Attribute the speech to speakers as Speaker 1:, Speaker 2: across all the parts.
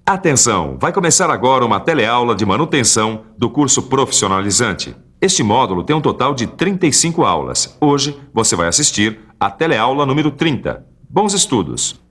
Speaker 1: Atenção! Vai começar agora uma teleaula de manutenção do curso profissionalizante. Este módulo tem um total de 35 aulas. Hoje você vai assistir a teleaula número 30. Bons estudos!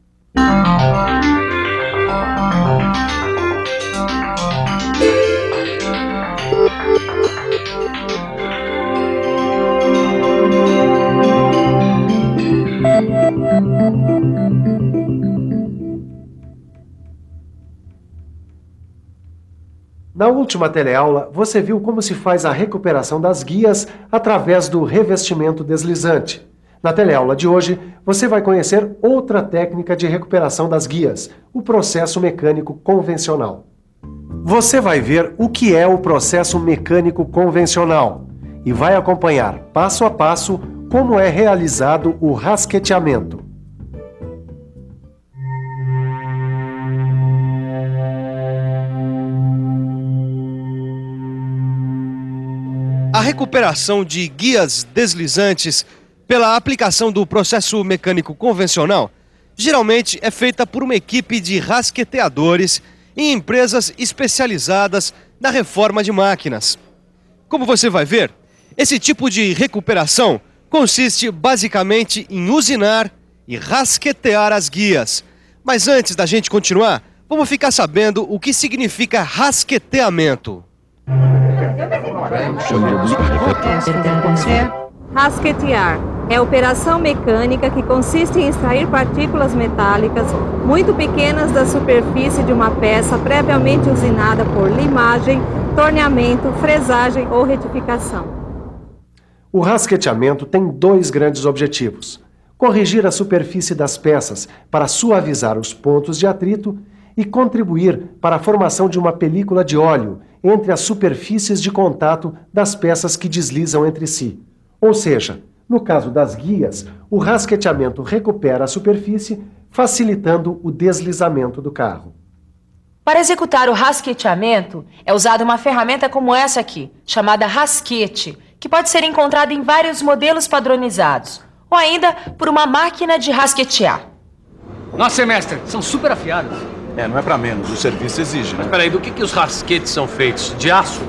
Speaker 2: Na última teleaula, você viu como se faz a recuperação das guias através do revestimento deslizante. Na teleaula de hoje, você vai conhecer outra técnica de recuperação das guias, o processo mecânico convencional. Você vai ver o que é o processo mecânico convencional e vai acompanhar passo a passo como é realizado o rasqueteamento.
Speaker 3: A recuperação de guias deslizantes pela aplicação do processo mecânico convencional geralmente é feita por uma equipe de rasqueteadores em empresas especializadas na reforma de máquinas. Como você vai ver, esse tipo de recuperação consiste basicamente em usinar e rasquetear as guias. Mas antes da gente continuar, vamos ficar sabendo o que significa rasqueteamento.
Speaker 4: Rasquetear é a operação mecânica que consiste em extrair partículas metálicas muito pequenas da superfície de uma peça previamente usinada por limagem, torneamento, fresagem ou retificação.
Speaker 2: O rasqueteamento tem dois grandes objetivos: corrigir a superfície das peças para suavizar os pontos de atrito e contribuir para a formação de uma película de óleo entre as superfícies de contato das peças que deslizam entre si. Ou seja, no caso das guias, o rasqueteamento recupera a superfície, facilitando o deslizamento do carro.
Speaker 5: Para executar o rasqueteamento, é usada uma ferramenta como essa aqui, chamada rasquete, que pode ser encontrada em vários modelos padronizados, ou ainda por uma máquina de rasquetear.
Speaker 6: Nossa, semestre, são super afiados.
Speaker 7: Não é pra menos, o serviço exige, né?
Speaker 8: Mas peraí, do que os rasquetes são feitos? De aço?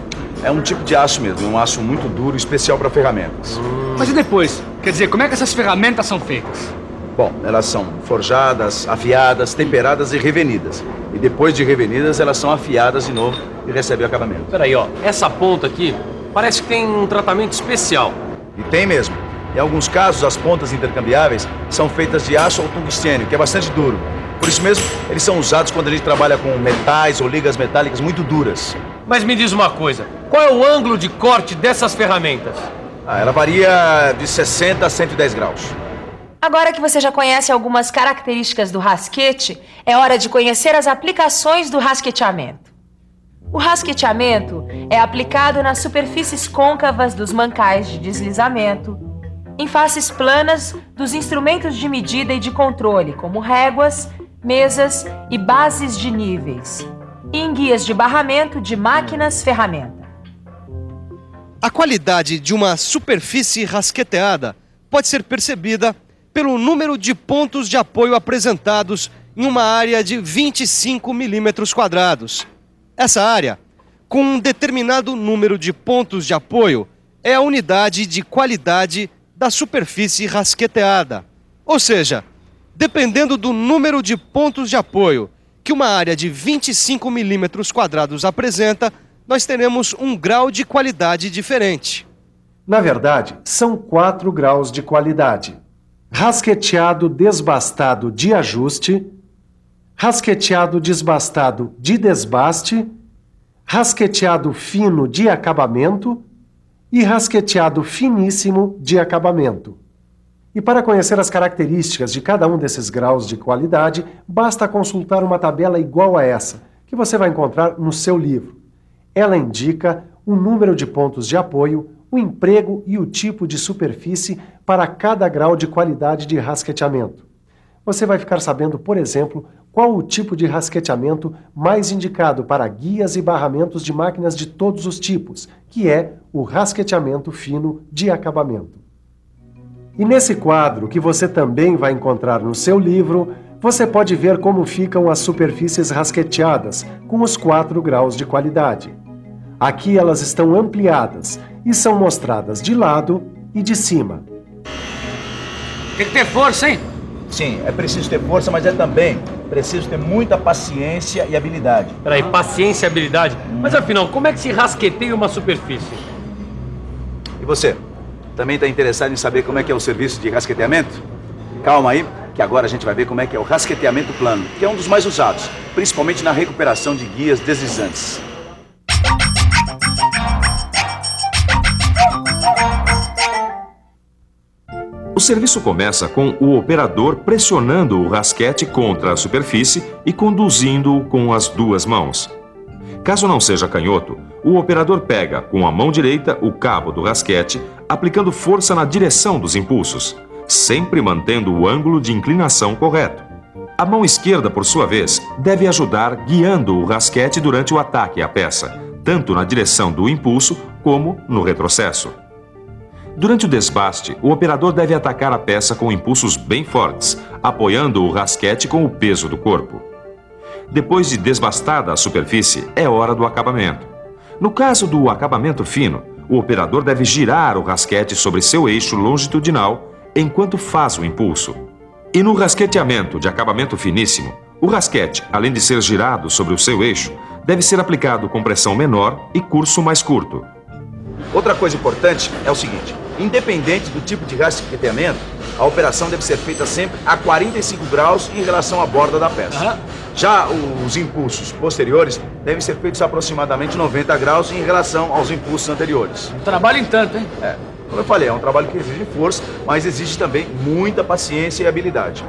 Speaker 7: É um tipo de aço mesmo, um aço muito duro, especial para ferramentas.
Speaker 6: Mas e depois? Quer dizer, como é que essas ferramentas são feitas?
Speaker 7: Bom, elas são forjadas, afiadas, temperadas e revenidas. E depois de revenidas, elas são afiadas de novo e recebem o acabamento.
Speaker 8: Peraí, ó, essa ponta aqui parece que tem um tratamento especial.
Speaker 7: E tem mesmo. Em alguns casos, as pontas intercambiáveis são feitas de aço ou tungstênio, que é bastante duro. Por isso mesmo, eles são usados quando a gente trabalha com metais ou ligas metálicas muito duras.
Speaker 8: Mas me diz uma coisa, qual é o ângulo de corte dessas ferramentas?
Speaker 7: Ela varia de 60 a 110 graus.
Speaker 5: Agora que você já conhece algumas características do rasquete, é hora de conhecer as aplicações do rasqueteamento. O rasqueteamento é aplicado nas superfícies côncavas dos mancais de deslizamento, em faces planas dos instrumentos de medida e de controle, como réguas, mesas e bases de níveis, e em guias de barramento de máquinas-ferramenta.
Speaker 3: A qualidade de uma superfície rasqueteada pode ser percebida pelo número de pontos de apoio apresentados em uma área de 25 milímetros quadrados. Essa área, com um determinado número de pontos de apoio, é a unidade de qualidade da superfície rasqueteada. Ou seja, dependendo do número de pontos de apoio que uma área de 25 milímetros quadrados apresenta, nós teremos um grau de qualidade diferente.
Speaker 2: Na verdade, são 4 graus de qualidade: rasqueteado desbastado de ajuste, rasqueteado desbastado de desbaste, rasqueteado fino de acabamento e rasqueteado finíssimo de acabamento. E para conhecer as características de cada um desses graus de qualidade, basta consultar uma tabela igual a essa, que você vai encontrar no seu livro. Ela indica o número de pontos de apoio, o emprego e o tipo de superfície para cada grau de qualidade de rasqueteamento. Você vai ficar sabendo, por exemplo, qual o tipo de rasqueteamento mais indicado para guias e barramentos de máquinas de todos os tipos, que é o rasqueteamento fino de acabamento. E nesse quadro, que você também vai encontrar no seu livro, você pode ver como ficam as superfícies rasqueteadas com os 4 graus de qualidade. Aqui elas estão ampliadas e são mostradas de lado e de cima.
Speaker 6: Tem que ter força, hein?
Speaker 7: Sim, é preciso ter força, mas é também preciso ter muita paciência e habilidade.
Speaker 8: Peraí, paciência e habilidade. Mas afinal, como é que se rasqueteia uma superfície?
Speaker 7: E você? Também está interessado em saber como é que é o serviço de rasqueteamento? Calma aí, que agora a gente vai ver como é que é o rasqueteamento plano, que é um dos mais usados, principalmente na recuperação de guias deslizantes.
Speaker 1: O serviço começa com o operador pressionando o rasquete contra a superfície e conduzindo-o com as 2 mãos. Caso não seja canhoto, o operador pega com a mão direita o cabo do rasquete, aplicando força na direção dos impulsos, sempre mantendo o ângulo de inclinação correto. A mão esquerda, por sua vez, deve ajudar guiando o rasquete durante o ataque à peça, tanto na direção do impulso como no retrocesso. Durante o desbaste, o operador deve atacar a peça com impulsos bem fortes, apoiando o rasquete com o peso do corpo. Depois de desbastada a superfície, é hora do acabamento. No caso do acabamento fino, o operador deve girar o rasquete sobre seu eixo longitudinal enquanto faz o impulso. E no rasqueteamento de acabamento finíssimo, o rasquete, além de ser girado sobre o seu eixo, deve ser aplicado com pressão menor e curso mais curto.
Speaker 7: Outra coisa importante é o seguinte: independente do tipo de rasqueteamento, a operação deve ser feita sempre a 45 graus em relação à borda da peça. Já os impulsos posteriores devem ser feitos a aproximadamente 90 graus em relação aos impulsos anteriores.
Speaker 6: Trabalho em tanto, hein?
Speaker 7: Como eu falei, é um trabalho que exige força, mas exige também muita paciência e habilidade.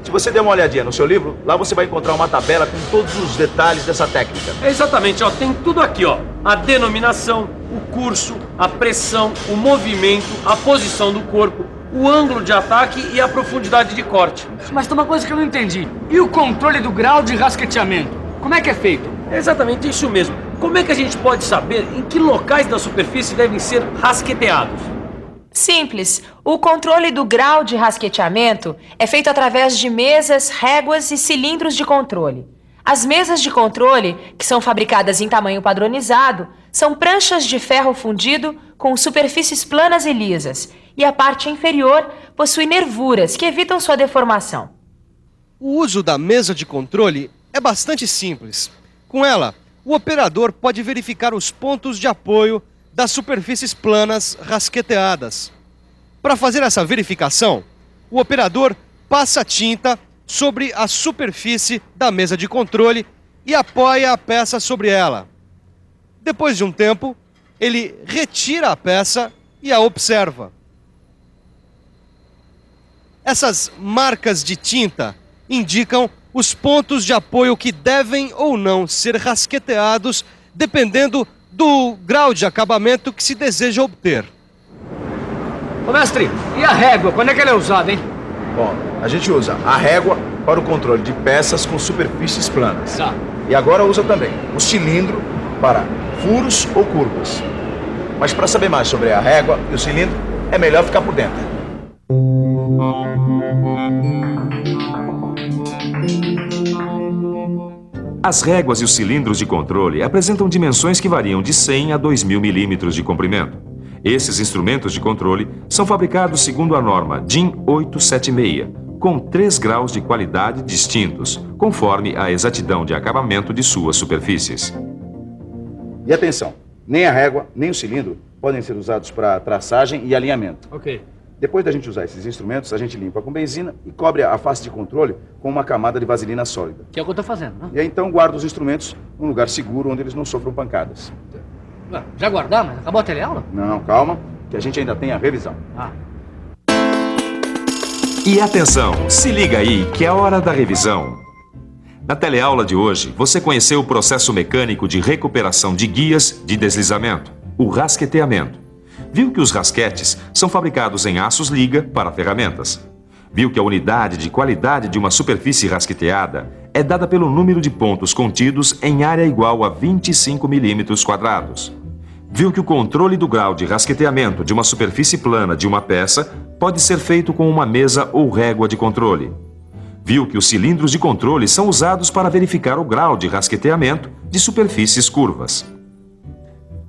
Speaker 7: Se você der uma olhadinha no seu livro, lá você vai encontrar uma tabela com todos os detalhes dessa técnica.
Speaker 8: Exatamente, ó, tem tudo aqui, ó. A denominação, o curso, a pressão, o movimento, a posição do corpo, o ângulo de ataque e a profundidade de corte.
Speaker 6: Mas tem uma coisa que eu não entendi. E o controle do grau de rasqueteamento? Como é que é feito?
Speaker 8: É exatamente isso mesmo. Como é que a gente pode saber em que locais da superfície devem ser rasqueteados?
Speaker 5: Simples. O controle do grau de rasqueteamento é feito através de mesas, réguas e cilindros de controle. As mesas de controle, que são fabricadas em tamanho padronizado, são pranchas de ferro fundido com superfícies planas e lisas, e a parte inferior possui nervuras que evitam sua deformação.
Speaker 3: O uso da mesa de controle é bastante simples. Com ela, o operador pode verificar os pontos de apoio das superfícies planas rasqueteadas. Para fazer essa verificação, o operador passa tinta sobre a superfície da mesa de controle e apoia a peça sobre ela. Depois de um tempo, ele retira a peça e a observa. Essas marcas de tinta indicam os pontos de apoio que devem ou não ser rasqueteados, dependendo do grau de acabamento que se deseja obter.
Speaker 6: Ô mestre, e a régua? Quando é que ela é usada, hein?
Speaker 7: Bom, a gente usa a régua para o controle de peças com superfícies planas.
Speaker 6: Tá.
Speaker 7: E agora usa também o cilindro para furos ou curvas. Mas para saber mais sobre a régua e o cilindro, é melhor ficar por dentro.
Speaker 1: As réguas e os cilindros de controle apresentam dimensões que variam de 100 a 2.000 milímetros de comprimento. Esses instrumentos de controle são fabricados segundo a norma DIN 876, com 3 graus de qualidade distintos, conforme a exatidão de acabamento de suas superfícies.
Speaker 7: E atenção, nem a régua, nem o cilindro podem ser usados para traçagem e alinhamento.
Speaker 6: Ok.
Speaker 7: Depois da gente usar esses instrumentos, a gente limpa com benzina e cobre a face de controle com uma camada de vaselina sólida.
Speaker 6: Que é o que eu tô fazendo, né?
Speaker 7: E aí então guarda os instrumentos num lugar seguro onde eles não sofram pancadas.
Speaker 6: Ué, já guardar, mas acabou a teleaula?
Speaker 7: Não, calma, que a gente ainda tem a revisão.
Speaker 1: E atenção, se liga aí que é hora da revisão. Na teleaula de hoje, você conheceu o processo mecânico de recuperação de guias de deslizamento, o rasqueteamento. Viu que os rasquetes são fabricados em aços liga para ferramentas. Viu que a unidade de qualidade de uma superfície rasqueteada é dada pelo número de pontos contidos em área igual a 25 milímetros quadrados. Viu que o controle do grau de rasqueteamento de uma superfície plana de uma peça pode ser feito com uma mesa ou régua de controle. Viu que os cilindros de controle são usados para verificar o grau de rasqueteamento de superfícies curvas.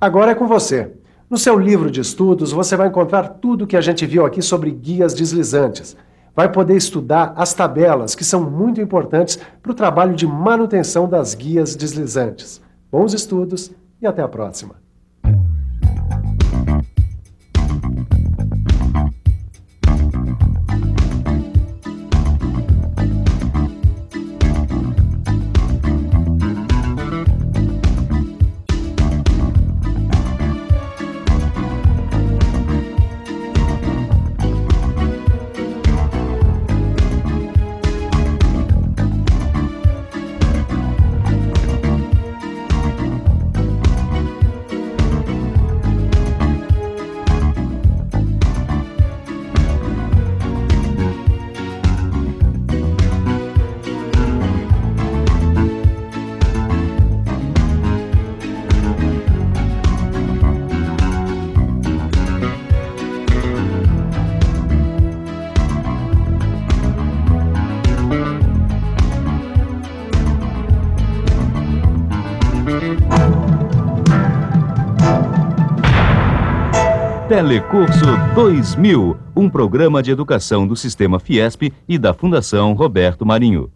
Speaker 2: Agora é com você. No seu livro de estudos, você vai encontrar tudo que a gente viu aqui sobre guias deslizantes. Vai poder estudar as tabelas, que são muito importantes para o trabalho de manutenção das guias deslizantes. Bons estudos e até a próxima.
Speaker 9: Telecurso 2000, um programa de educação do Sistema Fiesp e da Fundação Roberto Marinho.